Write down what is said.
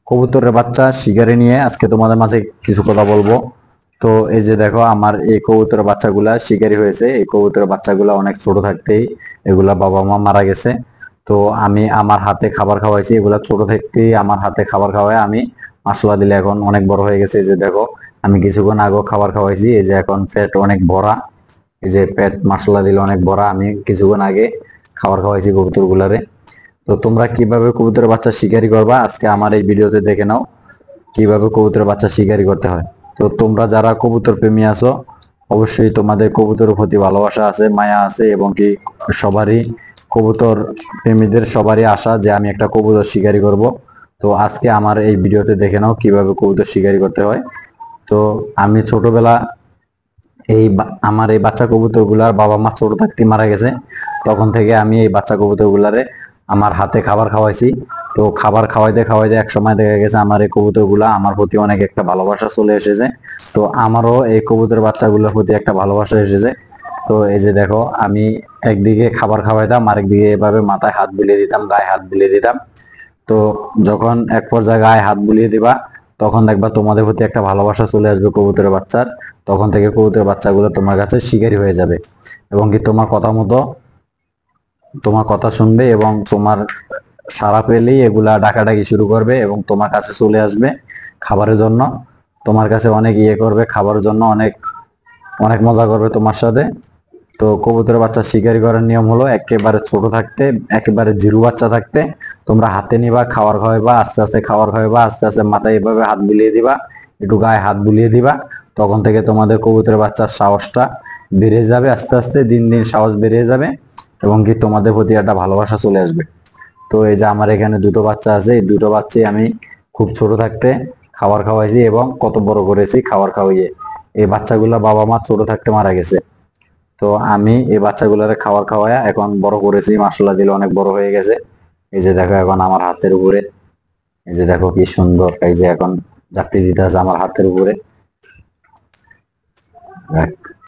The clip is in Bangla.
কবুতরের বাচ্চা শিকারি নিয়ে আজকে তোমাদের মাঝে কিছু কথা বলবো। তো এই যে দেখো, আমার এই কবুতরের বাচ্চাগুলা শিকারি হয়েছে। এই কবুতরের বাচ্চাগুলা অনেক ছোট থাকতেই এগুলা বাবা মা মারা গেছে। তো আমি আমার হাতে খাবার খাওয়াইছি, এগুলা ছোট থাকতেই আমার হাতে খাবার খাওয়াই আমি মশলা দিলে এখন অনেক বড় হয়ে গেছে। এই যে দেখো, আমি কিছুক্ষণ আগেও খাবার খাওয়াইছি, এই যে এখন পেট অনেক ভরা। এই যে পেট মশলা দিলে অনেক ভরা, আমি কিছুক্ষণ আগে খাবার খাওয়াইছি কবুতর গুলারে। তো তোমরা কিভাবে কবুতরের বাচ্চা শিকারি করবা আজকে আমার এই ভিডিওতে দেখে নাও, কিভাবে কবুতরের বাচ্চা শিকারি করতে হয়। তো তোমরা যারা কবুতর প্রেমী আছো, অবশ্যই তোমাদের কবুতরের প্রতি ভালোবাসা আছে, মায়া আছে, এবং কি সবারই কবুতর প্রেমীদের সবারই আশা যে আমি একটা কবুতর শিকারি করব। তো আজকে আমার এই ভিডিওতে দেখে নাও কিভাবে কবুতর শিকারি করতে হয়। তো আমি ছোটবেলা আমার এই বাচ্চা কবুতর গুলার বাবা মা ছোট থাকতে মারা গেছে। তখন থেকে আমি এই বাচ্চা কবুতর গুলারে আমার হাতে খাবার খাওয়াইছি। তো খাবার খাওয়াইতে খাওয়াইতে এক সময় দেখা গেছে আমার এই কবুতর গুলা আমার প্রতি অনেক একটা ভালোবাসা চলে এসেছে। তো আমারও এই কবুতর বাচ্চাগুলোর প্রতি একটা ভালোবাসা এসেছে। তো এই যে দেখো, আমি একদিকে খাবার খাওয়াইতাম, আরেকদিকে এভাবে মাথায় হাত বুলিয়ে দিতাম, গায়ে হাত বুলিয়ে দিতাম। তো যখন এক পর্যায়ে গায়ে হাত বুলিয়ে দিবা, তখন দেখবা তোমাদের প্রতি একটা ভালোবাসা চলে আসবে কবুতরের বাচ্চার। তখন থেকে কবুতরের বাচ্চাগুলো তোমার কাছে শিকারী হয়ে যাবে, এবং কি তোমার কথা মতো তোমার কথা শুনবে, এবং তোমার সাড়া পেলেই এগুলা ডাকাডাকি শুরু করবে এবং তোমার কাছে চলে আসবে খাবারের জন্য। তোমার কাছে অনেক ইয়ে করবে খাবারের জন্য, অনেক অনেক মজা করবে তোমার সাথে। তো কবুতরের বাচ্চা শিকারি করার নিয়ম হলো, একেবারে ছোট থাকতে, একেবারে জিরু বাচ্চা থাকতে তোমরা হাতে নিবা, খাবার খাওয়াইবা, আস্তে আস্তে খাবার খাওয়াইবা, আস্তে আস্তে মাথায় এভাবে হাত বুলিয়ে দিবা, একটু গায়ে হাত বুলিয়ে দিবা। তখন থেকে তোমাদের কবুতরের বাচ্চার সাহসটা বেড়ে যাবে, আস্তে আস্তে দিন দিন সাহস বেড়ে যাবে, এবং কি তোমাদের প্রতি একটা ভালোবাসা চলে আসবে। তো এই যে আমার এখানে দুটো বাচ্চা আছে, এই দুটো বাচ্চাই আমি খুব ছোট থাকতে খাবার খাওয়াইছি এবং কত বড় করেছি খাবার খাওয়াইয়ে। এই বাচ্চাগুলা বাবা মা ছোট থাকতে মারা গেছে। তো আমি এই বাচ্চাগুলোরে খাবার খাওয়ায়া এখন বড় করেছি, মাসাল্লাহ দিলে অনেক বড় হয়ে গেছে। এই যে দেখো এখন আমার হাতের উপরে, এই যে দেখো কি সুন্দর, এই যে এখন জাপটি দিতে আছে আমার হাতের উপরে।